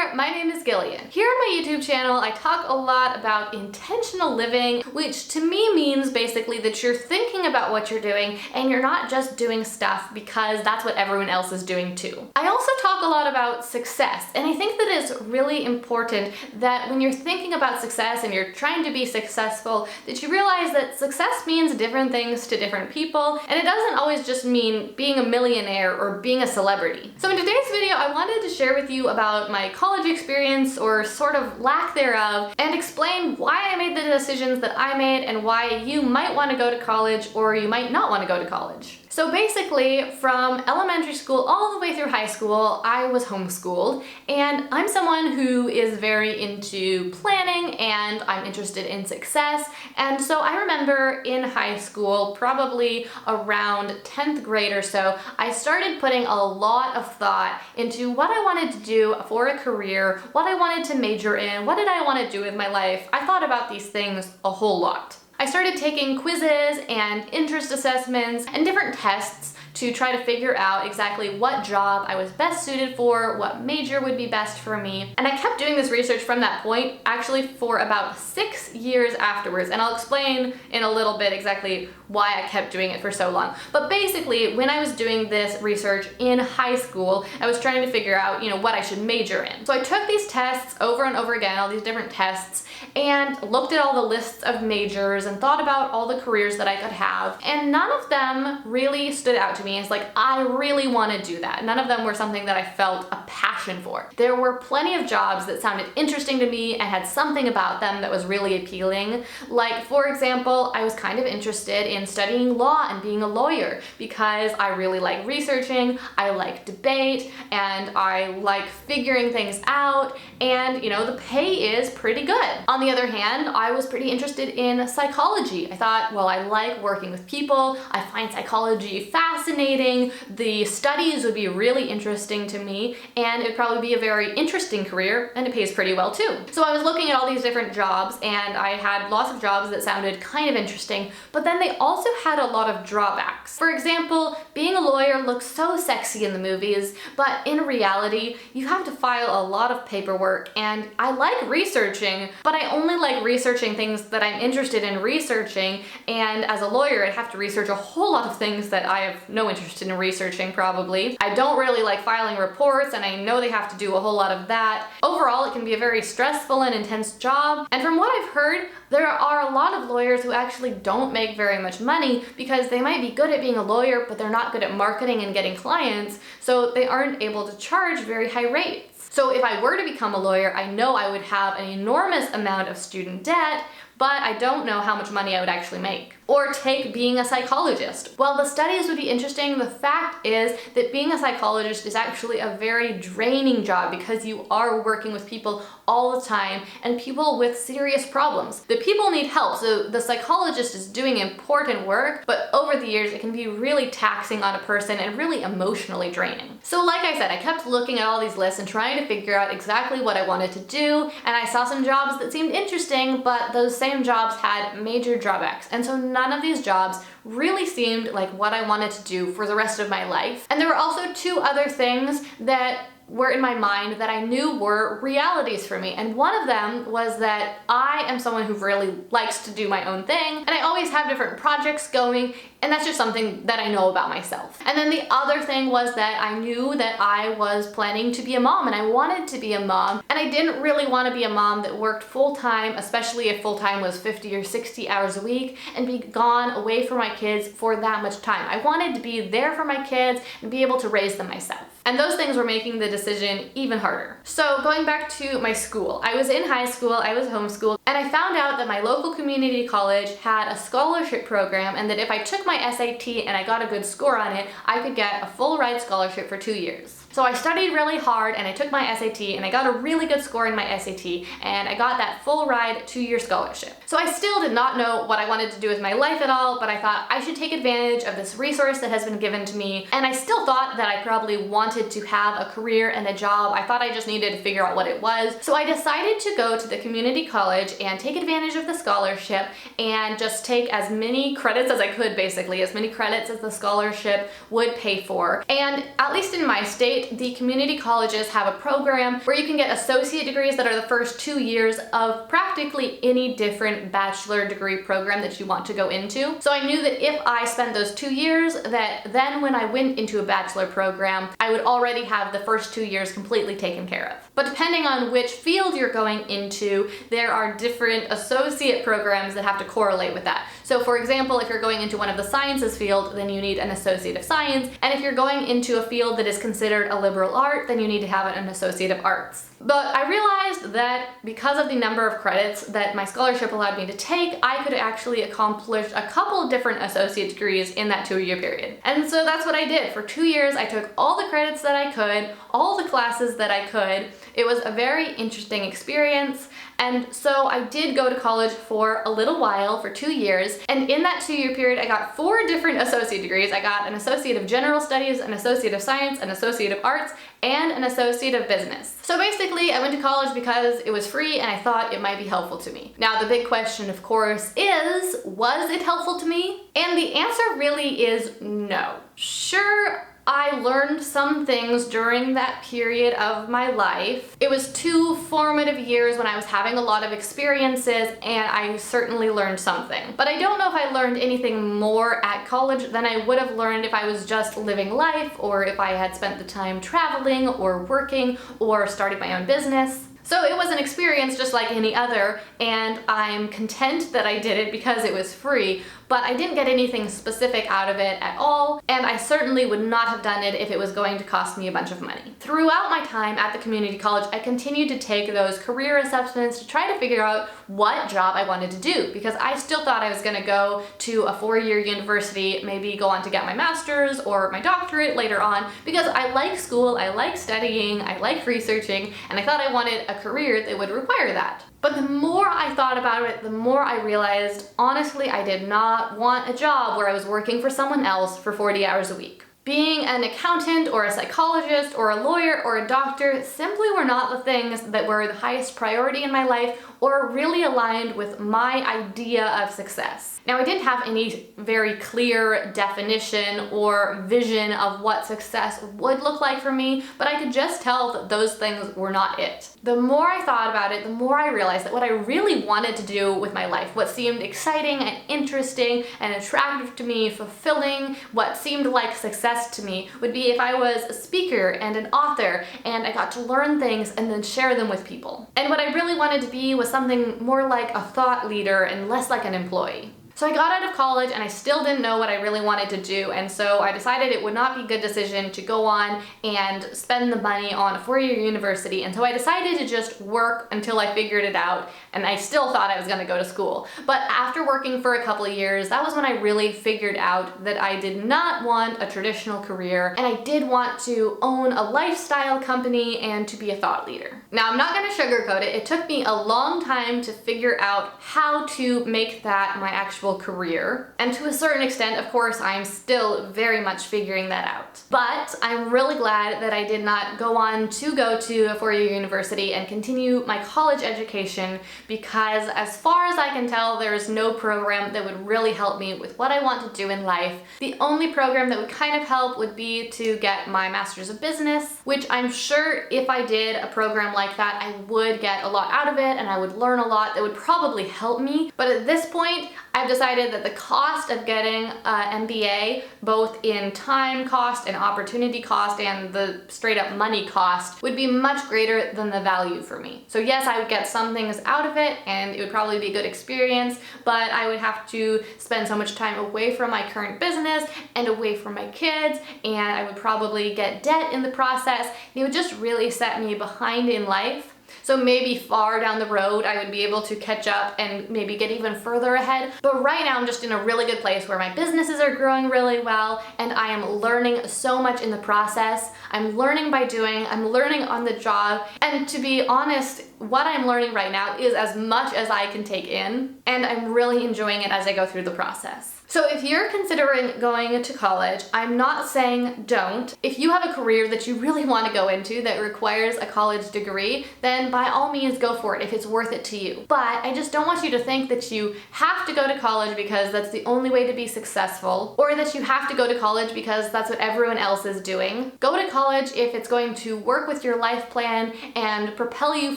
there, my name is Gillian. Here on my YouTube channel, I talk a lot about intentional living, which to me means basically that you're thinking about what you're doing and you're not just doing stuff because that's what everyone else is doing too. I also talk a lot about success, and I think that it's really important that when you're thinking about success and you're trying to be successful, that you realize that success means different things to different people, and it doesn't always just mean being a millionaire or being a celebrity. So in today's video, I wanted to share with you about my college experience, or sort of lack thereof, and explain why I made the decisions that I made and why you might want to go to college or you might not want to go to college. So basically, from elementary school all the way through high school, I was homeschooled, and I'm someone who is very into planning and I'm interested in success. And so I remember in high school, probably around 10th grade or so, I started putting a lot of thought into what I wanted to do for a career, what I wanted to major in, what did I want to do with my life. I thought about these things a whole lot. I started taking quizzes and interest assessments and different tests to try to figure out exactly what job I was best suited for, what major would be best for me. And I kept doing this research from that point, actually for about 6 years afterwards. And I'll explain in a little bit exactly why I kept doing it for so long. But basically, when I was doing this research in high school, I was trying to figure out, what I should major in. So I took these tests over and over again, all these different tests, and looked at all the lists of majors and thought about all the careers that I could have. And none of them really stood out to me as like, I really want to do that. None of them were something that I felt a passion for. There were plenty of jobs that sounded interesting to me and had something about them that was really appealing. Like, for example, I was kind of interested in studying law and being a lawyer because I really like researching, I like debate, and I like figuring things out, and the pay is pretty good. On the other hand, I was pretty interested in psychology. I thought, well, I like working with people, I find psychology fascinating, the studies would be really interesting to me, and it'd probably be a very interesting career, and it pays pretty well too. So I was looking at all these different jobs, and I had lots of jobs that sounded kind of interesting, but then they also had a lot of drawbacks. For example, being a lawyer looks so sexy in the movies, but in reality, you have to file a lot of paperwork, and I like researching, but I only like researching things that I'm interested in researching, and as a lawyer, I'd have to research a whole lot of things that I have no interest in researching, probably. I don't really like filing reports, and I know they have to do a whole lot of that. Overall, it can be a very stressful and intense job, and from what I've heard, there are a lot of lawyers who actually don't make very much money because they might be good at being a lawyer, but they're not good at marketing and getting clients, so they aren't able to charge very high rates. So if I were to become a lawyer, I know I would have an enormous amount of student debt, but I don't know how much money I would actually make. Or take being a psychologist. While the studies would be interesting, the fact is that being a psychologist is actually a very draining job because you are working with people all the time and people with serious problems. The people need help, so the psychologist is doing important work, but over the years it can be really taxing on a person and really emotionally draining. So like I said, I kept looking at all these lists and trying to figure out exactly what I wanted to do, and I saw some jobs that seemed interesting, but those same jobs had major drawbacks, and so none of these jobs really seemed like what I wanted to do for the rest of my life. And there were also two other things that were in my mind that I knew were realities for me. And one of them was that I am someone who really likes to do my own thing, and I always have different projects going, and that's just something that I know about myself. And then the other thing was that I knew that I was planning to be a mom, and I wanted to be a mom, and I didn't really want to be a mom that worked full-time, especially if full-time was 50 or 60 hours a week, and be gone away from my kids for that much time. I wanted to be there for my kids and be able to raise them myself. And those things were making the decision even harder. So going back to my school, I was in high school, I was homeschooled, and I found out that my local community college had a scholarship program, and that if I took my SAT and I got a good score on it, I could get a full ride scholarship for 2 years. So I studied really hard and I took my SAT and I got a really good score in my SAT, and I got that full ride 2-year scholarship. So I still did not know what I wanted to do with my life at all, but I thought I should take advantage of this resource that has been given to me, and I still thought that I probably wanted to have a career and a job. I thought I just needed to figure out what it was. So I decided to go to the community college and take advantage of the scholarship and just take as many credits as I could, basically, as many credits as the scholarship would pay for. And at least in my state, the community colleges have a program where you can get associate degrees that are the first 2 years of practically any different bachelor degree program that you want to go into. So I knew that if I spent those 2 years, that then when I went into a bachelor program, I would already have the first 2 years completely taken care of. But depending on which field you're going into, there are different associate programs that have to correlate with that. So for example, if you're going into one of the sciences field, then you need an associate of science. And if you're going into a field that is considered a liberal art, then you need to have an associate of arts. But I realized that because of the number of credits that my scholarship allowed me to take, I could actually accomplish a couple of different associate degrees in that 2-year period. And so that's what I did. For 2 years, I took all the credits that I could, all the classes that I could. It was a very interesting experience. And so I did go to college for a little while, for 2 years, and in that 2-year period I got 4 different associate degrees. I got an associate of general studies, an associate of science, an associate of arts, and an associate of business. So basically I went to college because it was free and I thought it might be helpful to me. Now the big question of course is, was it helpful to me? And the answer really is no. Sure, I learned some things during that period of my life. It was 2 formative years when I was having a lot of experiences, and I certainly learned something. But I don't know if I learned anything more at college than I would have learned if I was just living life, or if I had spent the time traveling or working or starting my own business. So it was an experience just like any other, and I'm content that I did it because it was free, but I didn't get anything specific out of it at all, and I certainly would not have done it if it was going to cost me a bunch of money. Throughout my time at the community college, I continued to take those career assessments to try to figure out what job I wanted to do, because I still thought I was gonna go to a 4-year university, maybe go on to get my master's or my doctorate later on, because I like school, I like studying, I like researching, and I thought I wanted a career that would require that. But the more I thought about it, the more I realized, honestly, I did not want a job where I was working for someone else for 40 hours a week. Being an accountant or a psychologist or a lawyer or a doctor simply were not the things that were the highest priority in my life or really aligned with my idea of success. Now, I didn't have any very clear definition or vision of what success would look like for me, but I could just tell that those things were not it. The more I thought about it, the more I realized that what I really wanted to do with my life, what seemed exciting and interesting and attractive to me, fulfilling, what seemed like success to me, would be if I was a speaker and an author and I got to learn things and then share them with people. And what I really wanted to be was something more like a thought leader and less like an employee. So I got out of college and I still didn't know what I really wanted to do, and so I decided it would not be a good decision to go on and spend the money on a 4-year university, and so I decided to just work until I figured it out, and I still thought I was going to go to school. But after working for a couple of years, that was when I really figured out that I did not want a traditional career, and I did want to own a lifestyle company and to be a thought leader. Now, I'm not going to sugarcoat it. It took me a long time to figure out how to make that my actual career, and to a certain extent, of course, I'm still very much figuring that out. But I'm really glad that I did not go on to go to a 4-year university and continue my college education, because as far as I can tell, there is no program that would really help me with what I want to do in life. The only program that would kind of help would be to get my master's of business, which I'm sure if I did a program like that, I would get a lot out of it and I would learn a lot that would probably help me. But at this point, I've decided that the cost of getting an MBA, both in time cost and opportunity cost and the straight up money cost, would be much greater than the value for me. So yes, I would get some things out of it and it would probably be a good experience, but I would have to spend so much time away from my current business and away from my kids, and I would probably get debt in the process. It would just really set me behind in life. So maybe far down the road, I would be able to catch up and maybe get even further ahead. But right now, I'm just in a really good place where my businesses are growing really well and I am learning so much in the process. I'm learning by doing, I'm learning on the job. And to be honest, what I'm learning right now is as much as I can take in, and I'm really enjoying it as I go through the process. So if you're considering going to college, I'm not saying don't. If you have a career that you really want to go into that requires a college degree, then by all means go for it if it's worth it to you. But I just don't want you to think that you have to go to college because that's the only way to be successful, or that you have to go to college because that's what everyone else is doing. Go to college if it's going to work with your life plan and propel you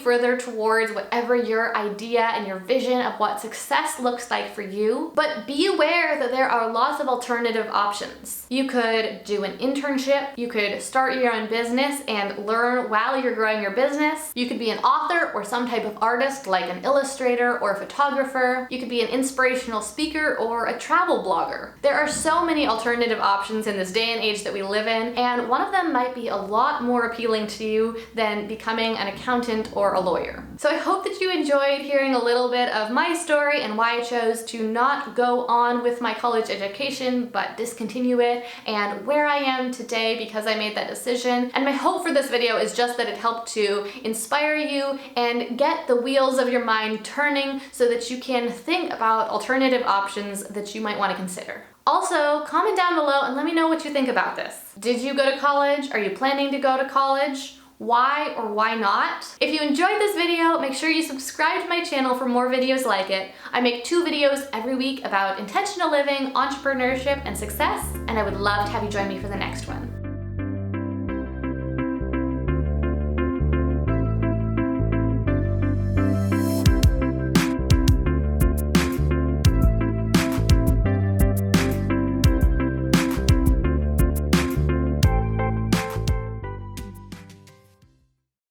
further towards whatever your idea and your vision of what success looks like for you. But be aware that there are lots of alternative options. You could do an internship, you could start your own business and learn while you're growing your business. You could be an author or some type of artist like an illustrator or a photographer. You could be an inspirational speaker or a travel blogger. There are so many alternative options in this day and age that we live in, and one of them might be a lot more appealing to you than becoming an accountant or a lawyer. So I hope that you enjoyed hearing a little bit of my story and why I chose to not go on with my college education but discontinue it, and where I am today because I made that decision. And my hope for this video is just that it helped to inspire you and get the wheels of your mind turning so that you can think about alternative options that you might want to consider. Also, comment down below and let me know what you think about this. Did you go to college? Are you planning to go to college? Why or why not? If you enjoyed this video, make sure you subscribe to my channel for more videos like it. I make 2 videos every week about intentional living, entrepreneurship, and success, and I would love to have you join me for the next one.